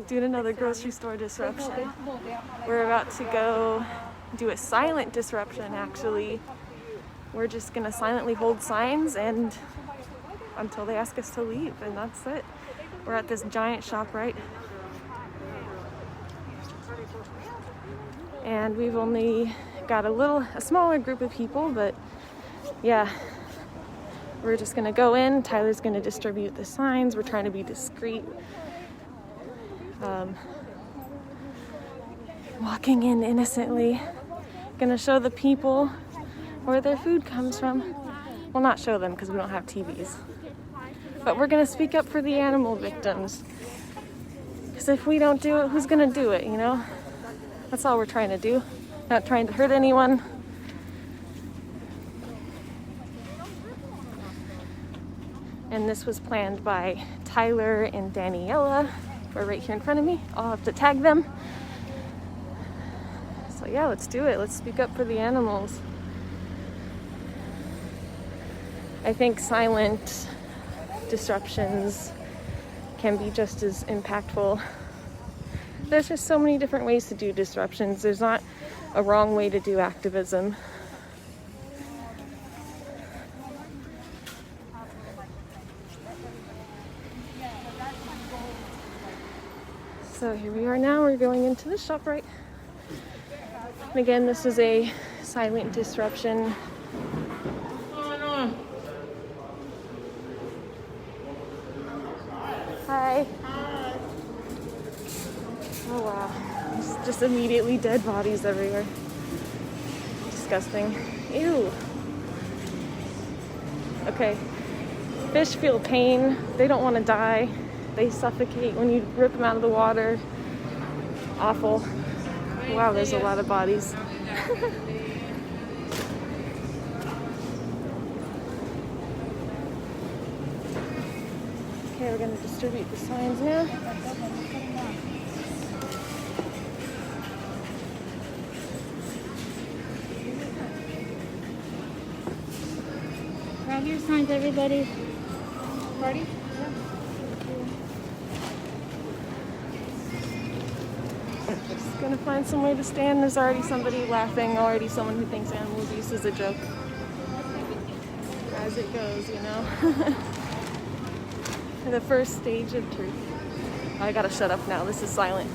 Doing another grocery store disruption. We're about to go do a silent disruption, actually. We're just gonna silently hold signs and until they ask us to leave, and that's it. We're at this giant shop, right? And we've only got a smaller group of people, but yeah. We're just gonna go in, Tyler's gonna distribute the signs, we're trying to be discreet. Walking in innocently, gonna show the people where their food comes from. Well, not show them because we don't have TVs, but we're gonna speak up for the animal victims. Because if we don't do it, who's gonna do it, you know? That's all we're trying to do. Not trying to hurt anyone. And this was planned by Tyler and Daniela, who are right here in front of me. I'll have to tag them. So yeah, let's do it. Let's speak up for the animals. I think silent disruptions can be just as impactful. There's just so many different ways to do disruptions. There's not a wrong way to do activism. So here we are now, we're going into the shop, right? And again, this is a silent disruption. Hi. Oh wow, there's just immediately dead bodies everywhere. Disgusting. Ew. Okay, fish feel pain, they don't want to die. They suffocate when you rip them out of the water. Awful. Wow, there's a lot of bodies. Okay, we're gonna distribute the signs now. Grab your signs, everybody. Party? Just gonna find somewhere to stand. There's already somebody laughing, already someone who thinks animal abuse is a joke. As it goes, you know. The first stage of truth. I gotta shut up now, this is silent.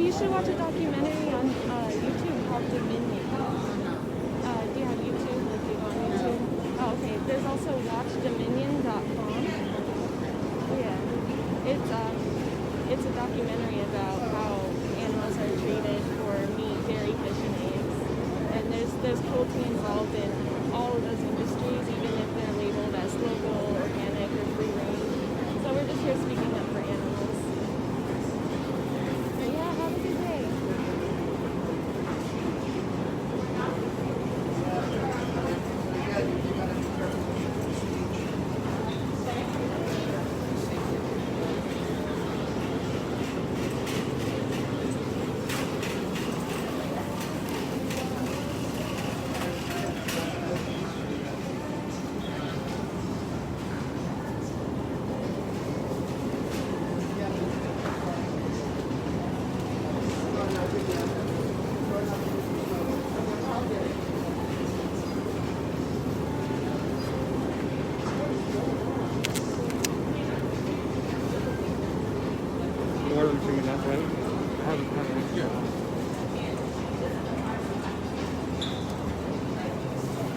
You should watch a documentary on YouTube called Dominion. Do you have YouTube? Like, do you go on YouTube? Oh, okay. There's also watchdominion.com. Yeah. It's a documentary about how animals are treated for meat, dairy, fish, and eggs. And there's cruelty involved in all of those industries, even if they're labeled as local, organic, or free range. So we're just here speaking up for animals. But yeah, have a good day. More than 2 minutes, right? I haven't had it here.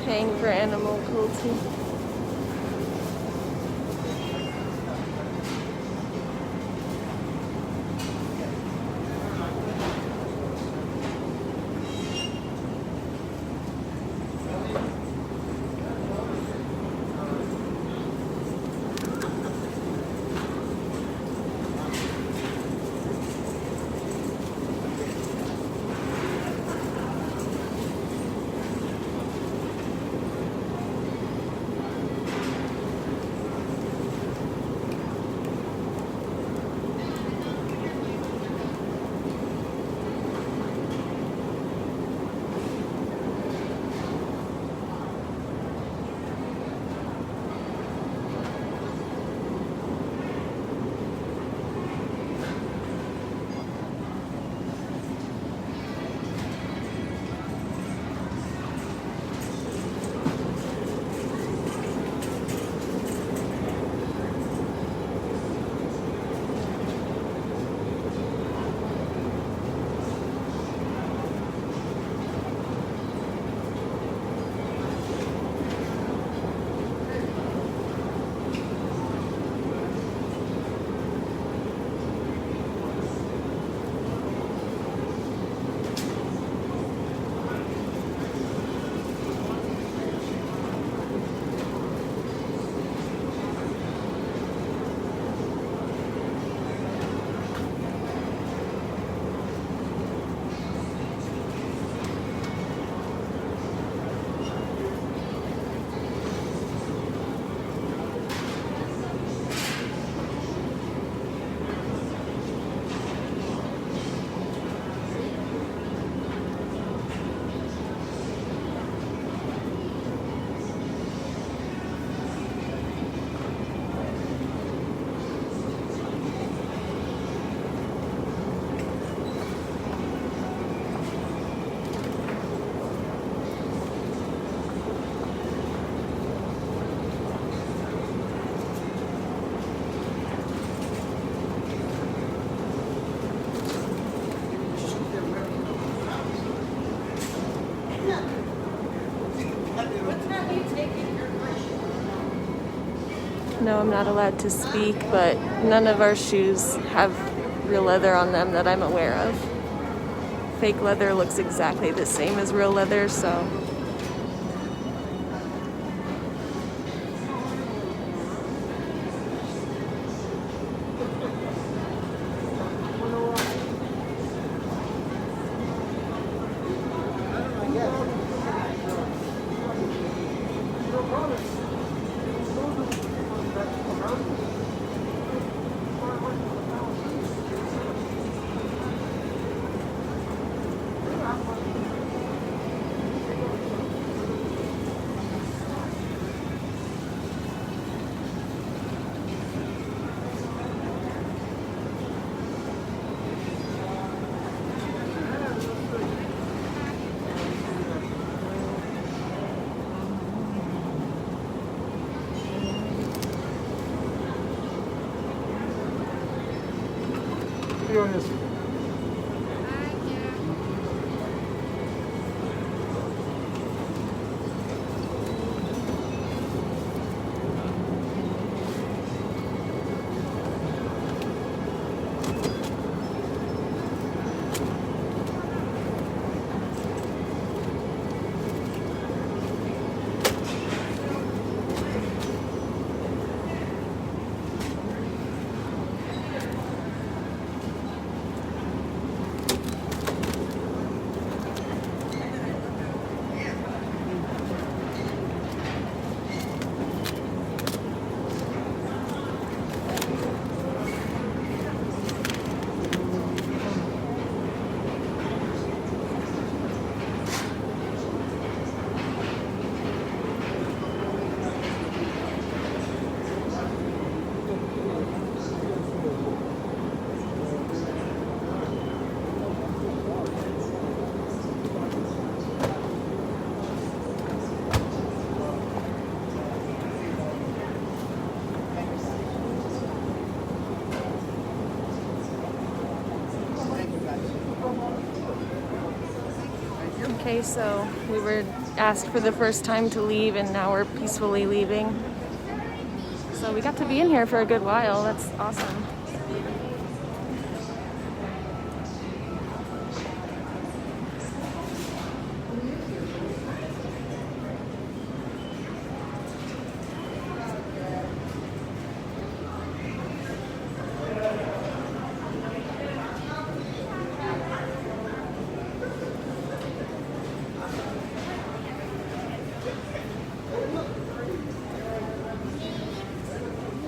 Paying for animal cruelty. No, I'm not allowed to speak, but none of our shoes have real leather on them that I'm aware of. Fake leather looks exactly the same as real leather, so. Video is Okay, so we were asked for the first time to leave and now we're peacefully leaving. So we got to be in here for a good while. That's awesome.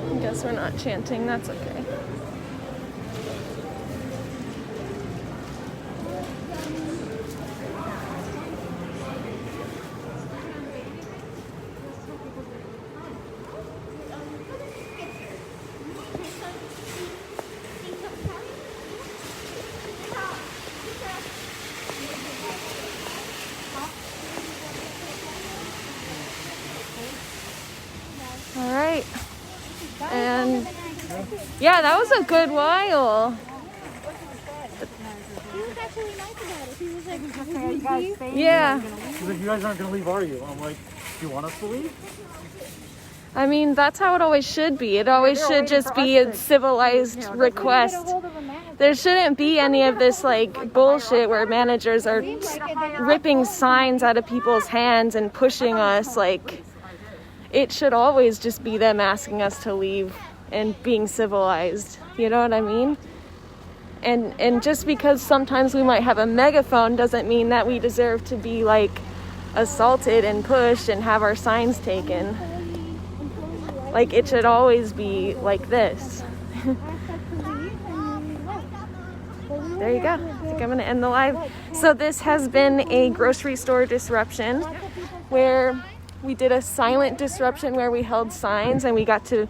I guess we're not chanting, that's okay. All right. And yeah, that was a good while. He was actually nice about it. He was like, okay, guys, Yeah. She's like, you guys aren't going to leave, are you? I'm like, do you want us to leave? I mean, that's how it always should be. It always should just be a civilized request. There shouldn't be any of this like bullshit where managers are ripping signs out of people's hands and pushing us. Like, it should always just be them asking us to leave and being civilized. You know what I mean? And just because sometimes we might have a megaphone doesn't mean that we deserve to be like assaulted and pushed and have our signs taken. Like, it should always be like this. There you go. I think I'm going to end the live. So this has been a grocery store disruption where we did a silent disruption where we held signs and we got to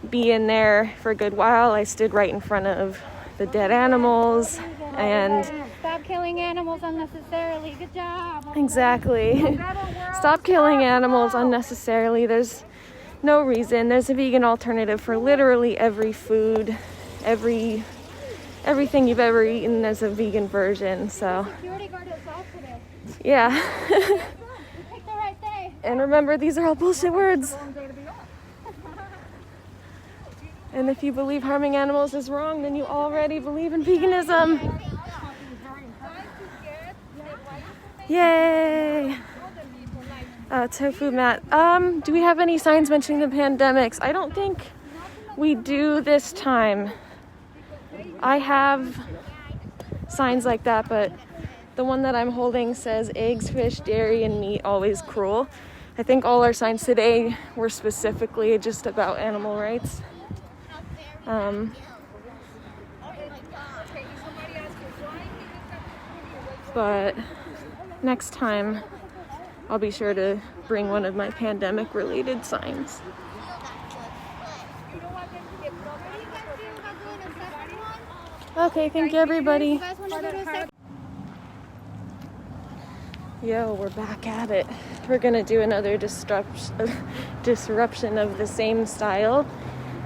be in there for a good while. I stood right in front of the dead animals and stop killing animals unnecessarily. Good job. exactly. Stop killing animals unnecessarily. There's no reason. There's a vegan alternative for literally every food, everything you've ever eaten as a vegan version. So yeah. And remember, these are all bullshit words. And if you believe harming animals is wrong, then you already believe in veganism. Yay! Tofu mat. Do we have any signs mentioning the pandemics? I don't think we do this time. I have signs like that, but the one that I'm holding says eggs, fish, dairy, and meat always cruel. I think all our signs today were specifically just about animal rights. But next time I'll be sure to bring one of my pandemic related signs. Okay, thank you everybody. Yo, we're back at it. We're gonna do another disruption of the same style.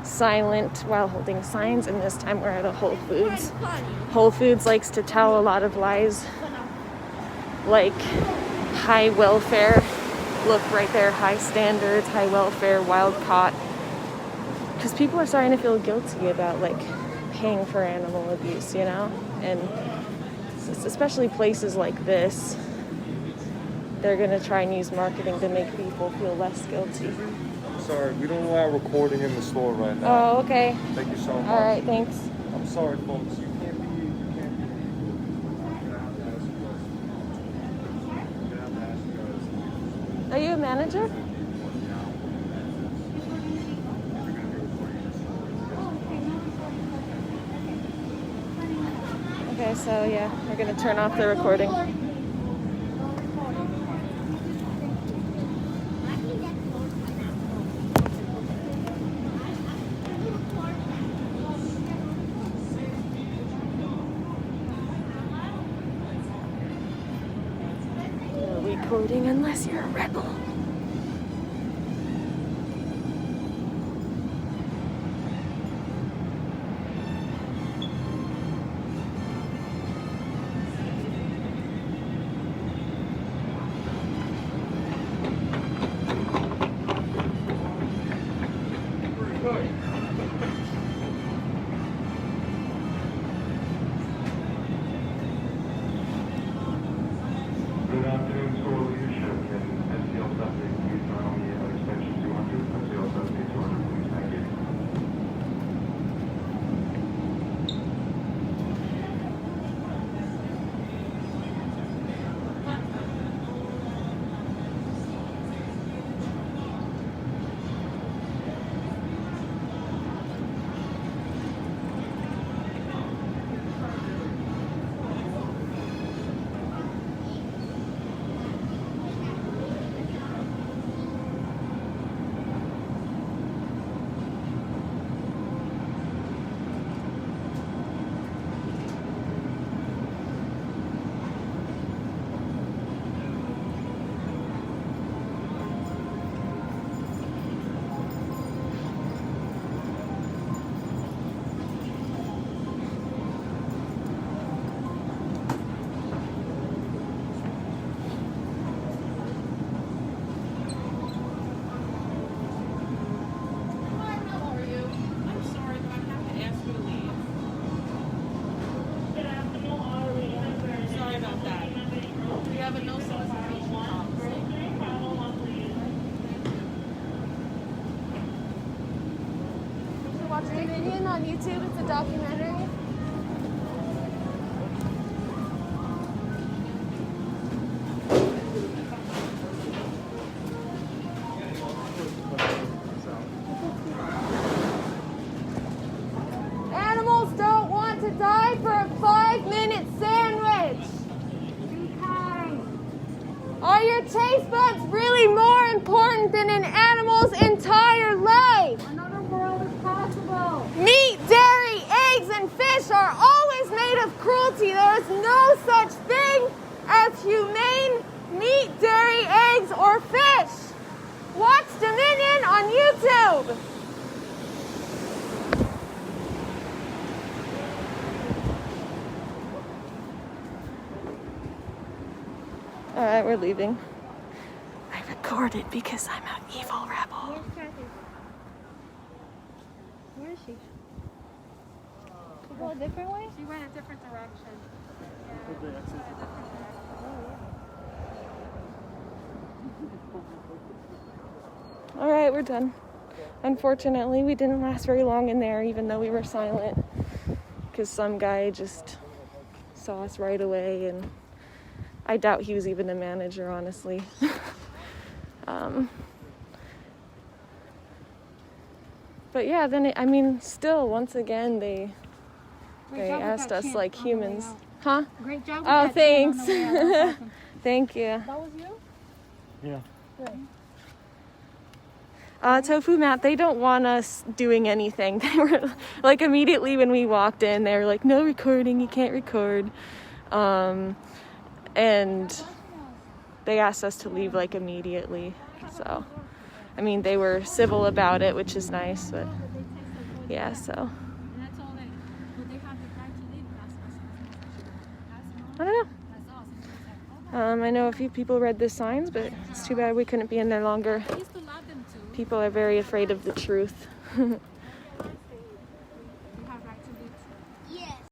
Silent while holding signs, and this time we're at a Whole Foods. Whole Foods likes to tell a lot of lies, like high welfare. Look right there, high standards, high welfare, wild caught. Because people are starting to feel guilty about like paying for animal abuse, you know? And especially places like this, they're gonna try and use marketing to make people feel less guilty. Sorry, we don't allow recording in the store right now. Oh, okay. Thank you so much. All right, thanks. I'm sorry, folks. You can't be. Are you a manager? Okay, so yeah, we're gonna turn off the recording. Recording unless you're a rebel. the documentary? Animals don't want to die for a 5-minute sandwich. Are your taste buds really more important than an animal's entire life? Another world is possible. Meat, dairy, eggs, and fish are always made of cruelty. There is no such thing as humane meat, dairy, eggs, or fish. Watch Dominion on YouTube. All right, we're leaving. I recorded because I'm an evil rebel. Where's Kathy? Where is she? She go a different way? She went a different direction. Yeah, Okay, she went a that's it. different direction. All right, we're done. Unfortunately, we didn't last very long in there, even though we were silent, because some guy just saw us right away, and I doubt he was even a manager, honestly. But yeah, then still, once again, they asked us like humans. Huh? Great job with Oh, that chain on thanks. the way out. That was awesome. Thank you. That was you? Yeah. Tofu Mat, they don't want us doing anything. They were like, immediately when we walked in, they were like, no recording, you can't record. And they asked us to leave like immediately. So, I mean, they were civil about it, which is nice, but yeah, so. And that's all they, but they have the right to leave. I don't know. That's awesome. I know a few people read the signs, but it's too bad we couldn't be in there longer. I used to love them too. People are very afraid of the truth.